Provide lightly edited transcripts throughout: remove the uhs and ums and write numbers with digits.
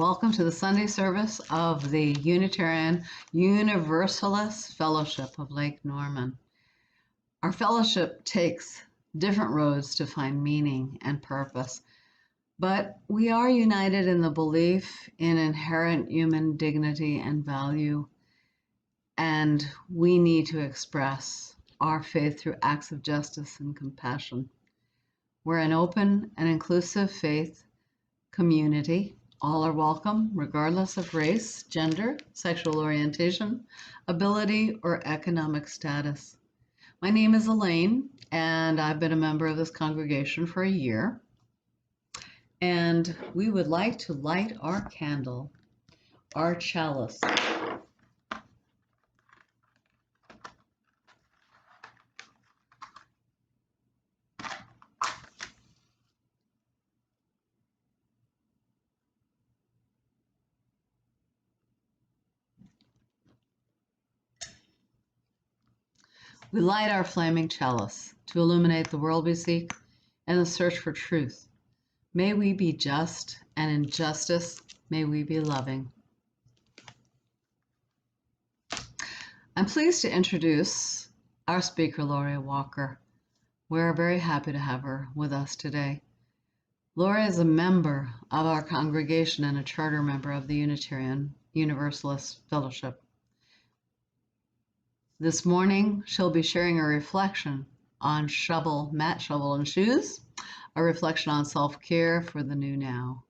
welcome to the Sunday service of the Unitarian Universalist Fellowship of Lake Norman. Our fellowship takes different roads to find meaning and purpose, but we are united in the belief in inherent human dignity and value, and we need to express our faith through acts of justice and compassion. We're an open and inclusive faith community. All are welcome, regardless of race, gender, sexual orientation, ability, or economic status. My name is Elaine, and I've been a member of this congregation for a year. And we would like to light our candle, our chalice. We light our flaming chalice to illuminate the world we seek and the search for truth. May we be just, and in justice, may we be loving. I'm pleased to introduce our speaker, Laurie Walker. We're very happy to have her with us today. Laurie is a member of our congregation and a charter member of the Unitarian Universalist Fellowship. This morning, she'll be sharing a reflection on mat, shovel, and shoes, a reflection on self-care for the new now.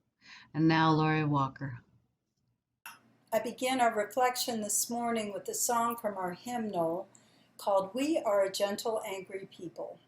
And now, Laurie Walker. I begin our reflection this morning with a song from our hymnal called "We Are a Gentle, Angry People."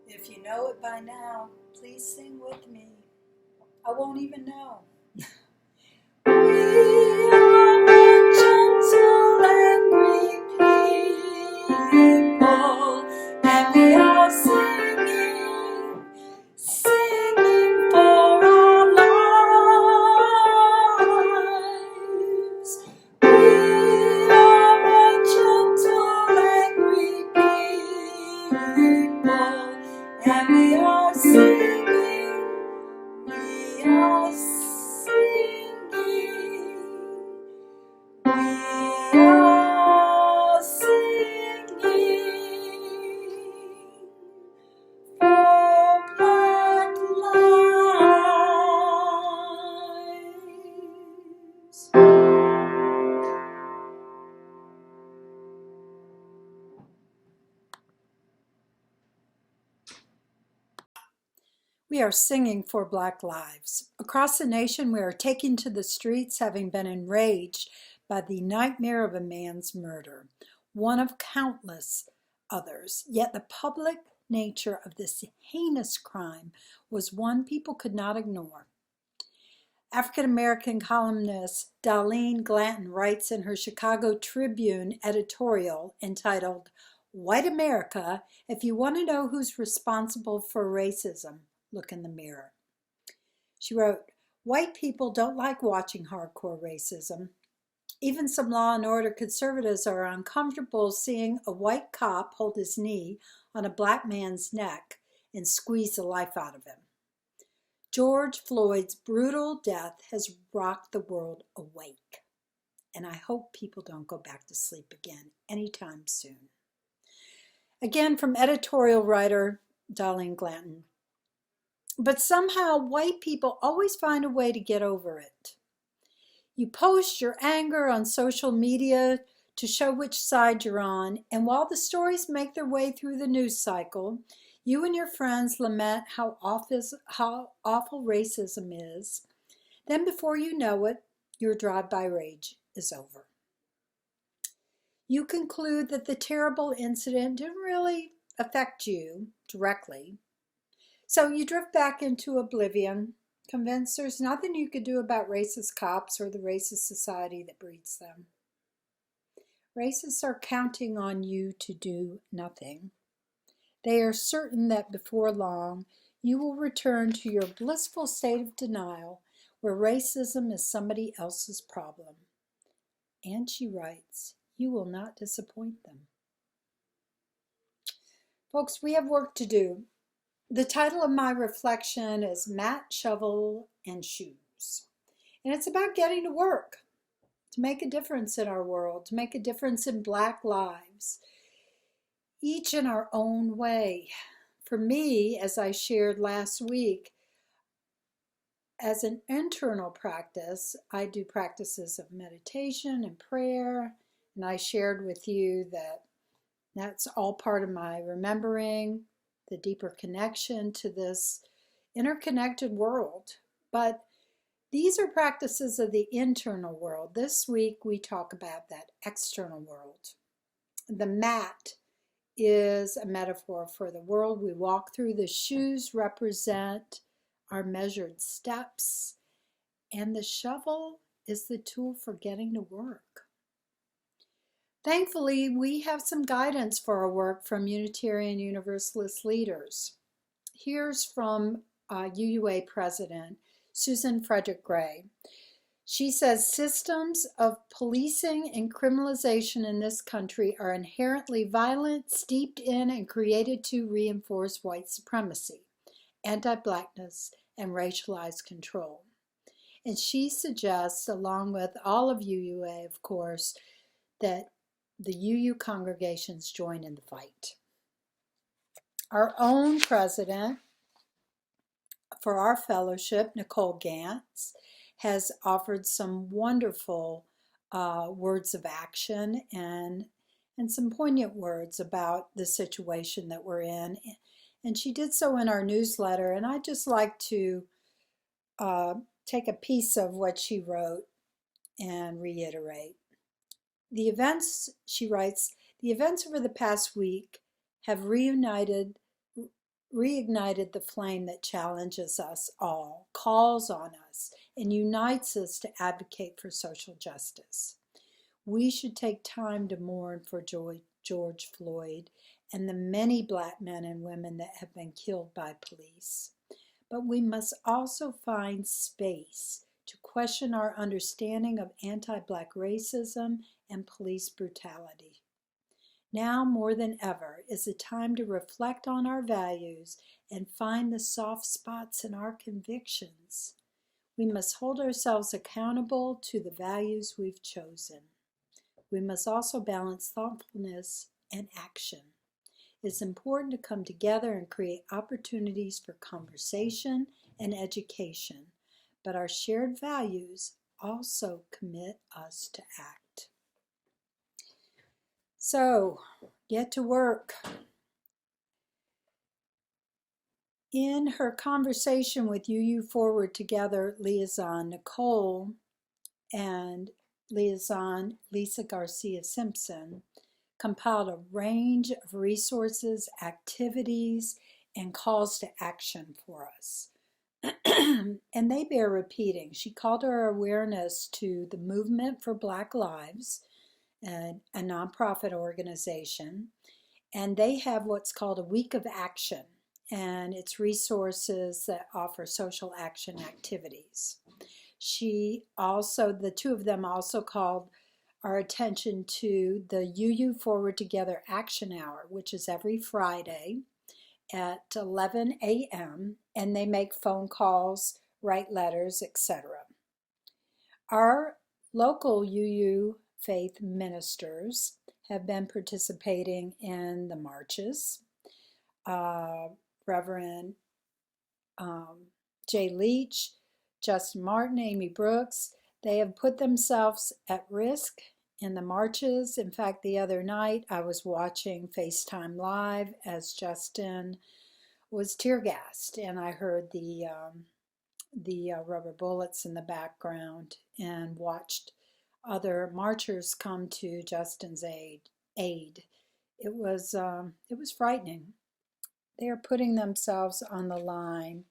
If you know it by now, please sing with me. I won't even know. We are a gentle, angry people, and we are singing for our lives. We are a gentle, angry people, and we are singing, we are singing, we are singing for Black lives. We are singing for Black lives. Across the nation, we are taking to the streets, having been enraged by the nightmare of a man's murder, one of countless others. Yet the public nature of this heinous crime was one people could not ignore. African-American columnist Darlene Glanton writes in her Chicago Tribune editorial entitled, "White America, if you want to know who's responsible for racism, look in the mirror." She wrote, "White people don't like watching hardcore racism. Even some law and order conservatives are uncomfortable seeing a white cop hold his knee on a black man's neck and squeeze the life out of him. George Floyd's brutal death has rocked the world awake, and I hope people don't go back to sleep again anytime soon." Again, from editorial writer Darlene Glanton. But somehow white people always find a way to get over it. You post your anger on social media to show which side you're on, and while the stories make their way through the news cycle, you and your friends lament how awful racism is. Then before you know it, your drive-by rage is over. You conclude that the terrible incident didn't really affect you directly. So you drift back into oblivion, convinced there's nothing you could do about racist cops or the racist society that breeds them. Racists are counting on you to do nothing. They are certain that before long, you will return to your blissful state of denial where racism is somebody else's problem. And she writes, you will not disappoint them. Folks, we have work to do. The title of my reflection is Mat, Shovel, and Shoes. And it's about getting to work, to make a difference in our world, to make a difference in Black lives, each in our own way. For me, as I shared last week, as an internal practice, I do practices of meditation and prayer, and I shared with you that that's all part of my remembering the deeper connection to this interconnected world. But these are practices of the internal world. This week we talk about that external world. The mat is a metaphor for the world we walk through. The shoes represent our measured steps, and the shovel is the tool for getting to work. Thankfully, we have some guidance for our work from Unitarian Universalist leaders. Here's from UUA President Susan Frederick Gray. She says, systems of policing and criminalization in this country are inherently violent, steeped in and created to reinforce white supremacy, anti-Blackness, and racialized control. And she suggests, along with all of UUA, of course, that the UU congregations join in the fight. Our own president for our fellowship, Nicole Gantz, has offered some wonderful words of action and some poignant words about the situation that we're in. And she did so in our newsletter, and I'd just like to take a piece of what she wrote and reiterate. The events, she writes, the events over the past week have reignited the flame that challenges us all, calls on us, and unites us to advocate for social justice. We should take time to mourn for George Floyd and the many Black men and women that have been killed by police. But we must also find space to question our understanding of anti-Black racism and police brutality. Now more than ever is the time to reflect on our values and find the soft spots in our convictions. We must hold ourselves accountable to the values we've chosen. We must also balance thoughtfulness and action. It's important to come together and create opportunities for conversation and education, but our shared values also commit us to act. So, get to work. In her conversation with UU Forward Together liaison Nicole and liaison Lisa Garcia Simpson compiled a range of resources, activities, and calls to action for us. And they bear repeating. She called our awareness to the Movement for Black Lives, a nonprofit organization, and they have what's called a Week of Action, and it's resources that offer social action activities. The two of them also called our attention to the UU Forward Together Action Hour, which is every Friday at 11 a.m., and they make phone calls, write letters, etc. Our local UU faith ministers have been participating in the marches. Reverend Jay Leach, Justin Martin, Amy Brooks, they have put themselves at risk in the marches. In fact, the other night I was watching FaceTime Live as Justin was tear gassed, and I heard the rubber bullets in the background and watched other marchers come to Justin's aid. It was frightening. They are putting themselves on the line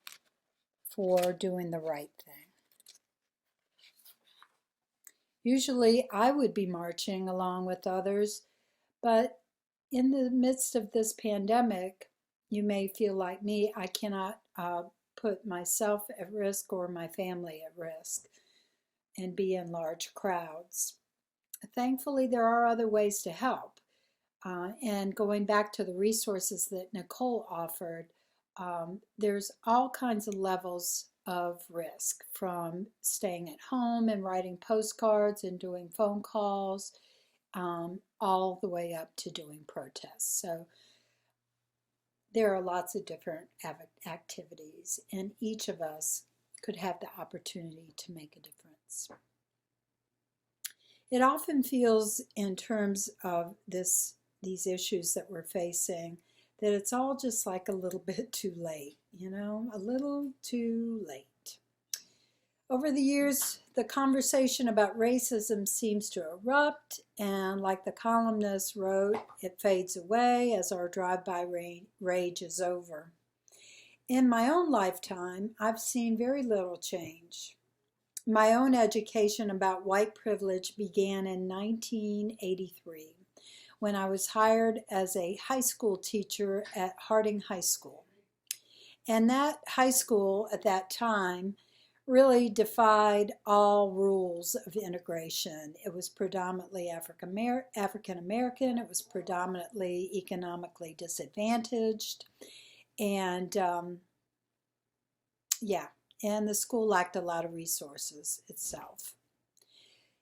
for doing the right thing. Usually I would be marching along with others, but in the midst of this pandemic, you may feel like me, I cannot put myself at risk or my family at risk and be in large crowds. Thankfully, there are other ways to help. And going back to the resources that Nicole offered, there's all kinds of levels of risk, from staying at home and writing postcards and doing phone calls, all the way up to doing protests. So there are lots of different activities, and each of us could have the opportunity to make a difference. It often feels, in terms of these issues that we're facing, that it's all just like a little bit too late, a little too late. Over the years, the conversation about racism seems to erupt, and like the columnist wrote, it fades away as our drive-by rage is over. In my own lifetime, I've seen very little change. My own education about white privilege began in 1983 when I was hired as a high school teacher at Harding High School. And that high school at that time really defied all rules of integration. It was predominantly African American, it was predominantly economically disadvantaged, and and the school lacked a lot of resources itself.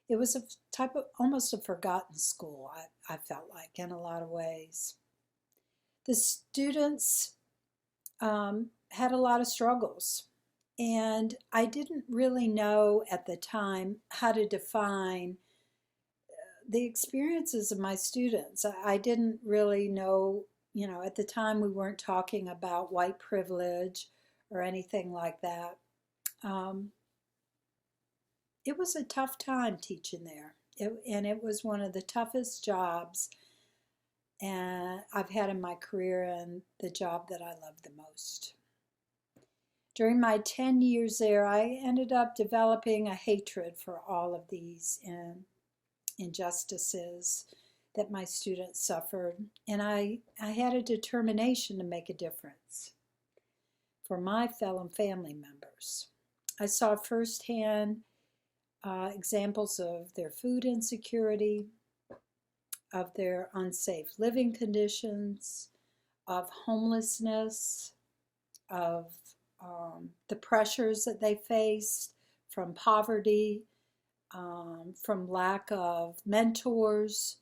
It was a type of almost a forgotten school, I felt like, in a lot of ways. The students had a lot of struggles, and I didn't really know at the time how to define the experiences of my students. I didn't really know, at the time we weren't talking about white privilege or anything like that. It was a tough time teaching there, and it was one of the toughest jobs I've had in my career, and the job that I love the most. During my 10 years there, I ended up developing a hatred for all of these injustices that my students suffered, and I had a determination to make a difference for my fellow family members. I saw firsthand examples of their food insecurity, of their unsafe living conditions, of homelessness, of the pressures that they faced from poverty, from lack of mentors,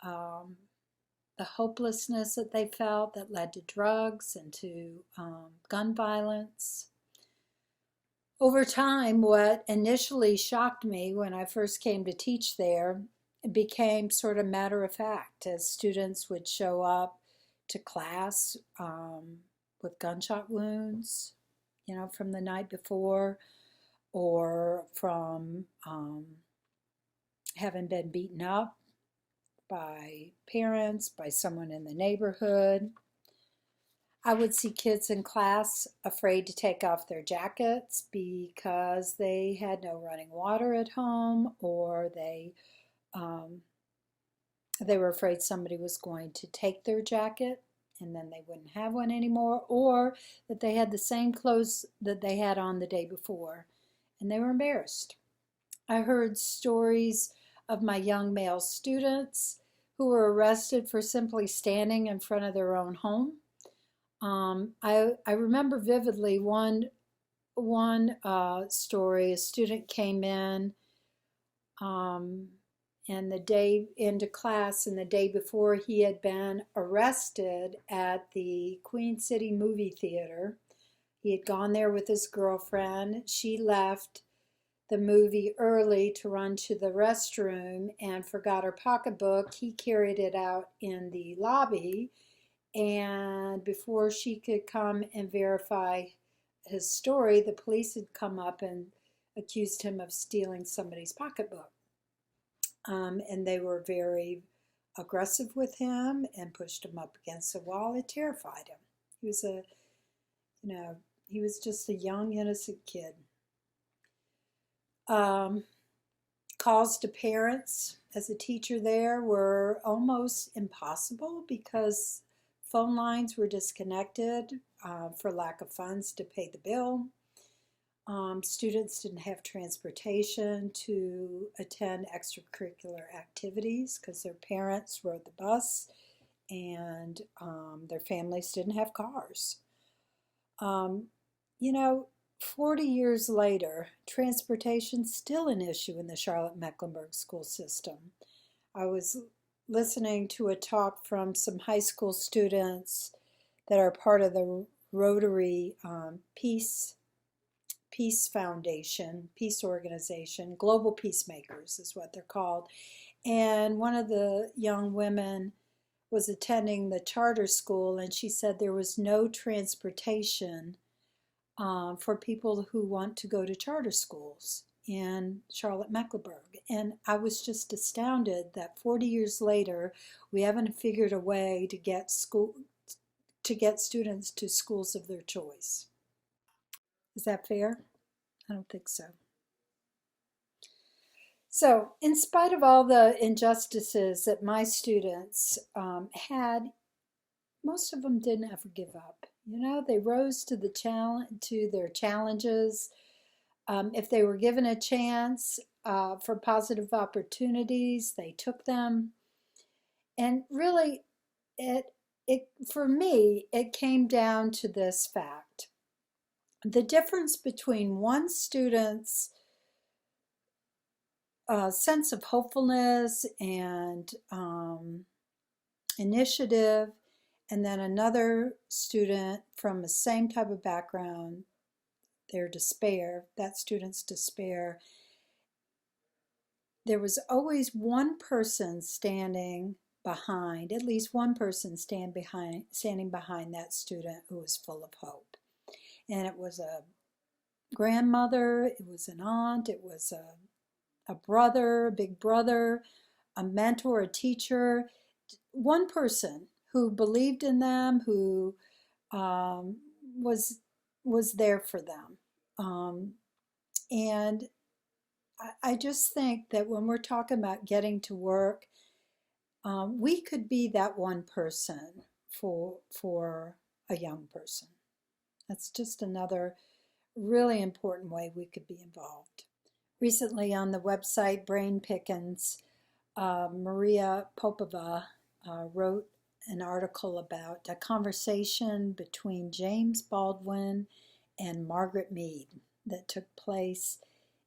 the hopelessness that they felt that led to drugs and to gun violence. Over time, what initially shocked me when I first came to teach there became sort of matter of fact, as students would show up to class with gunshot wounds, from the night before, or from having been beaten up by parents, by someone in the neighborhood. I would see kids in class afraid to take off their jackets because they had no running water at home, or um, they were afraid somebody was going to take their jacket and then they wouldn't have one anymore, or that they had the same clothes that they had on the day before and they were embarrassed. I heard stories of my young male students who were arrested for simply standing in front of their own home. I remember vividly one story. A student came in um, and the day into class, and the day before he had been arrested at the Queen City movie theater. He had gone there with his girlfriend. She left the movie early to run to the restroom and forgot her pocketbook. He carried it out in the lobby, and before she could come and verify his story, the police had come up and accused him of stealing somebody's pocketbook. And they were very aggressive with him and pushed him up against the wall. It terrified him. He was he was just a young, innocent kid. Um, Calls to parents as a teacher there were almost impossible because phone lines were disconnected for lack of funds to pay the bill. Students didn't have transportation to attend extracurricular activities because their parents rode the bus, and their families didn't have cars. Um, you know, 40 years later, transportation's still an issue in the Charlotte-Mecklenburg school system. I was listening to a talk from some high school students that are part of the Rotary Peace Foundation, peace organization. Global Peacemakers is what they're called. And one of the young women was attending the charter school, and she said there was no transportation for people who want to go to charter schools in Charlotte-Mecklenburg. And I was just astounded that 40 years later, we haven't figured a way to get students to schools of their choice. Is that fair? I don't think so. So, in spite of all the injustices that my students had, most of them didn't ever give up. You know, they rose to their challenges. If they were given a chance for positive opportunities, they took them. And really, it for me, it came down to this fact: the difference between one student's sense of hopefulness and initiative, and then another student from the same type of background, their despair, that student's despair. There was always one person standing behind, at least one person standing behind that student who was full of hope. And it was a grandmother, it was an aunt, it was a brother, a big brother, a mentor, a teacher, one person who believed in them, who um, was there for them. And I just think that when we're talking about getting to work, we could be that one person for a young person. That's just another really important way we could be involved. Recently on the website Brain Pickens, Maria Popova wrote an article about a conversation between James Baldwin and Margaret Mead that took place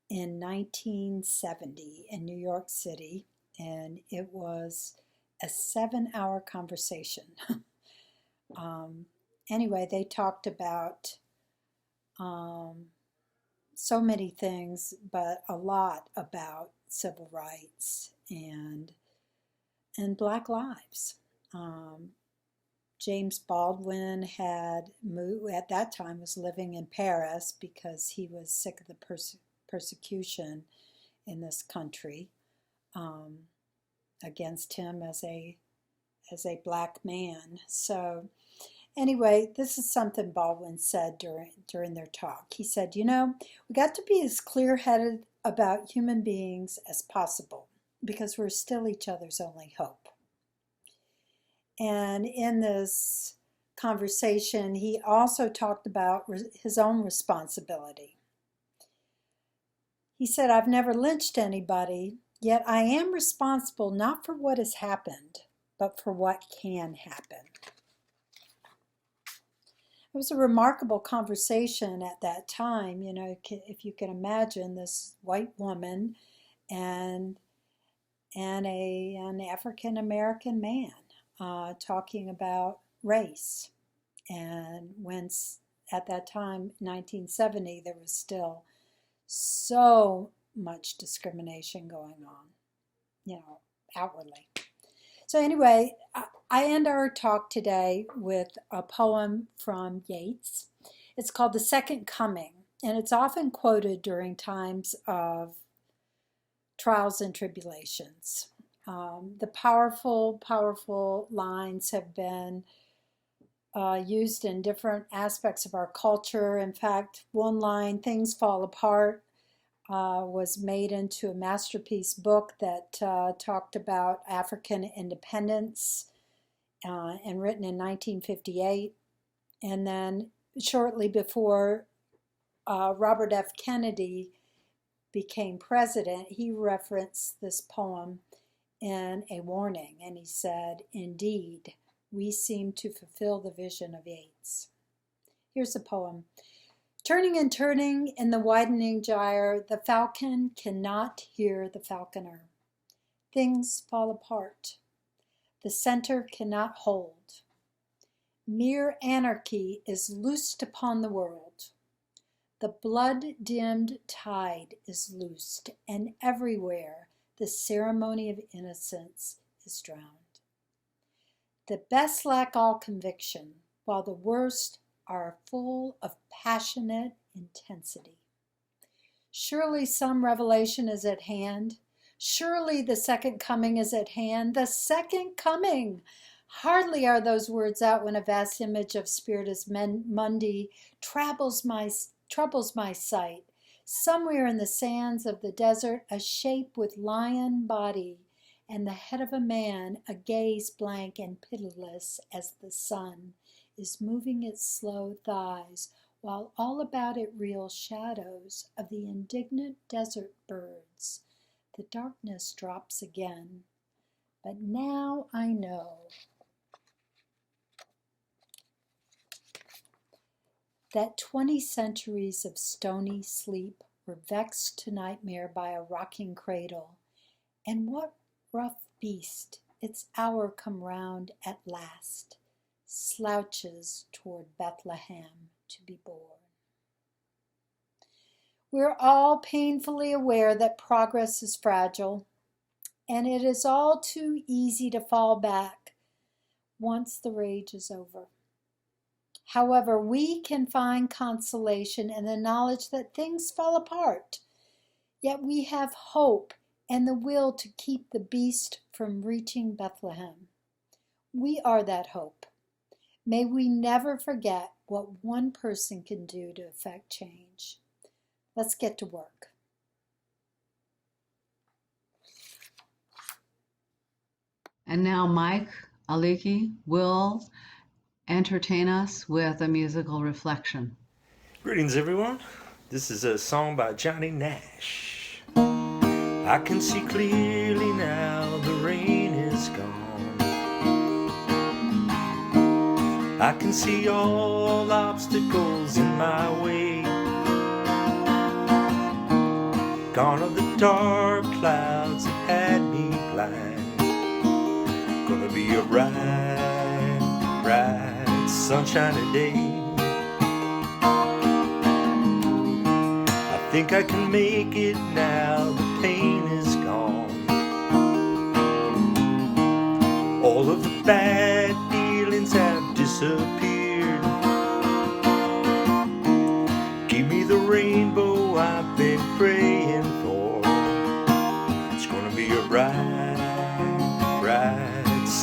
in 1970 in New York City, and it was a 7-hour conversation. Anyway, they talked about so many things, but a lot about civil rights and Black lives. James Baldwin had moved, at that time was living in Paris because he was sick of the persecution in this country. against him as a black man. So anyway, this is something Baldwin said during their talk. He said, we got to be as clear-headed about human beings as possible because we're still each other's only hope. And in this conversation, he also talked about his own responsibility. He said, I've never lynched anybody, yet I am responsible not for what has happened, but for what can happen. It was a remarkable conversation at that time, if you can imagine this white woman and an African American man talking about race. And when at that time, 1970, there was still so much discrimination going on, outwardly. So anyway, I end our talk today with a poem from Yeats. It's called The Second Coming, and it's often quoted during times of trials and tribulations. The powerful lines have been used in different aspects of our culture. In fact, one line, "Things Fall Apart," was made into a masterpiece book that talked about African independence and written in 1958. And then shortly before Robert F. Kennedy became president, he referenced this poem in a warning, and he said, "Indeed, we seem to fulfill the vision of Yeats." Here's the poem. Turning and turning in the widening gyre, the falcon cannot hear the falconer. Things fall apart. The center cannot hold. Mere anarchy is loosed upon the world. The blood-dimmed tide is loosed, and everywhere the ceremony of innocence is drowned. The best lack all conviction, while the worst are full of passionate intensity. Surely some revelation is at hand. Surely the second coming is at hand. The second coming! Hardly are those words out when a vast image of Spiritus Mundi troubles my sight. Somewhere in the sands of the desert, a shape with lion body and the head of a man, a gaze blank and pitiless as the sun, is moving its slow thighs, while all about it reel shadows of the indignant desert birds. The darkness drops again, but now I know that 20 centuries of stony sleep were vexed to nightmare by a rocking cradle, and what rough beast, its hour come round at last, slouches toward Bethlehem to be born. We're all painfully aware that progress is fragile, and it is all too easy to fall back once the rage is over. However, we can find consolation in the knowledge that things fall apart, yet we have hope and the will to keep the beast from reaching Bethlehem. We are that hope. May we never forget what one person can do to affect change. Let's get to work. And now Mike Aliki will entertain us with a musical reflection. Greetings, everyone. This is a song by Johnny Nash. I can see clearly now the rain is gone. I can see all obstacles in my way. Gone are the dark clouds that had me blind. Gonna be a bright, sunshiny day. I think I can make it now, the pain is gone. All of the bad feelings have disappeared. Give me the rainbow I've been praying for. It's gonna be a bright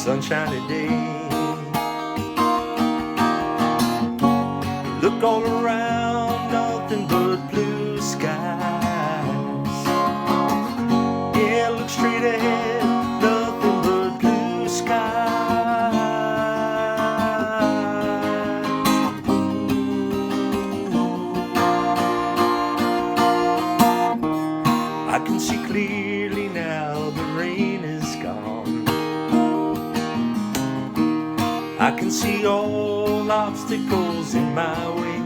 sunshiny day. Look all around, nothing but blue skies. Yeah, look straight ahead, nothing but blue skies. I can see clearly now, the rain is gone. I can see all obstacles in my way.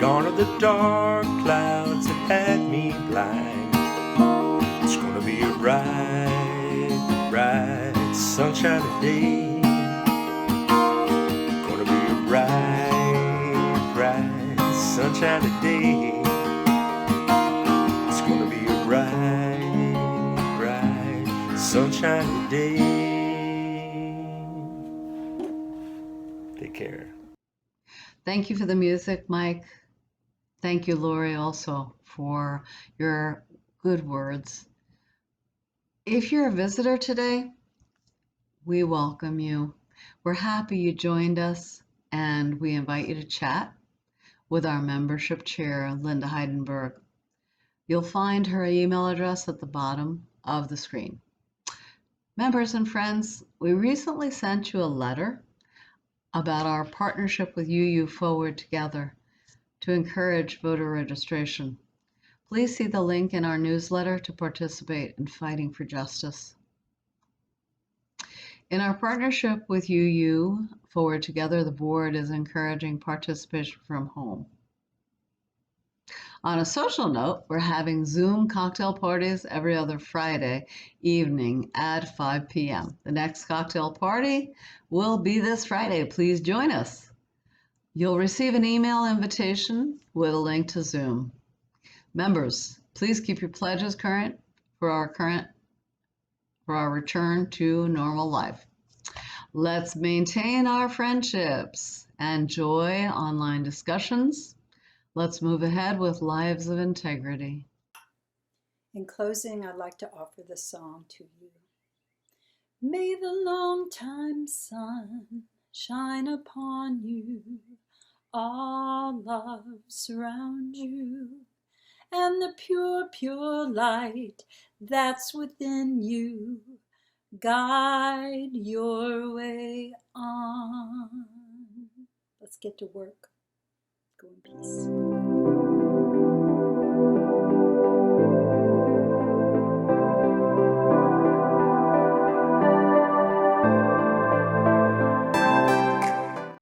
Gone are the dark clouds that had me blind. It's gonna be a bright sunshiny day. Gonna be a bright sunshiny day. It's gonna be a bright sunshiny day. Take care. Thank you for the music, Mike. Thank you, Laurie, also for your good words. If you're a visitor today, we welcome you. We're happy you joined us, and we invite you to chat with our membership chair, Linda Heidenberg. You'll find her email address at the bottom of the screen. Members and friends, we recently sent you a letter about our partnership with UU Forward Together to encourage voter registration. Please see the link in our newsletter to participate in fighting for justice. In our partnership with UU Forward Together, the board is encouraging participation from home. On a social note, we're having Zoom cocktail parties every other Friday evening at 5 p.m. The next cocktail party will be this Friday. Please join us. You'll receive an email invitation with a link to Zoom. Members, please keep your pledges current for our return to normal life. Let's maintain our friendships and enjoy online discussions. Let's move ahead with lives of integrity. In closing, I'd like to offer this song to you. May the long-time sun shine upon you, all love surround you, and the pure light that's within you guide your way on. Let's get to work. Go in peace.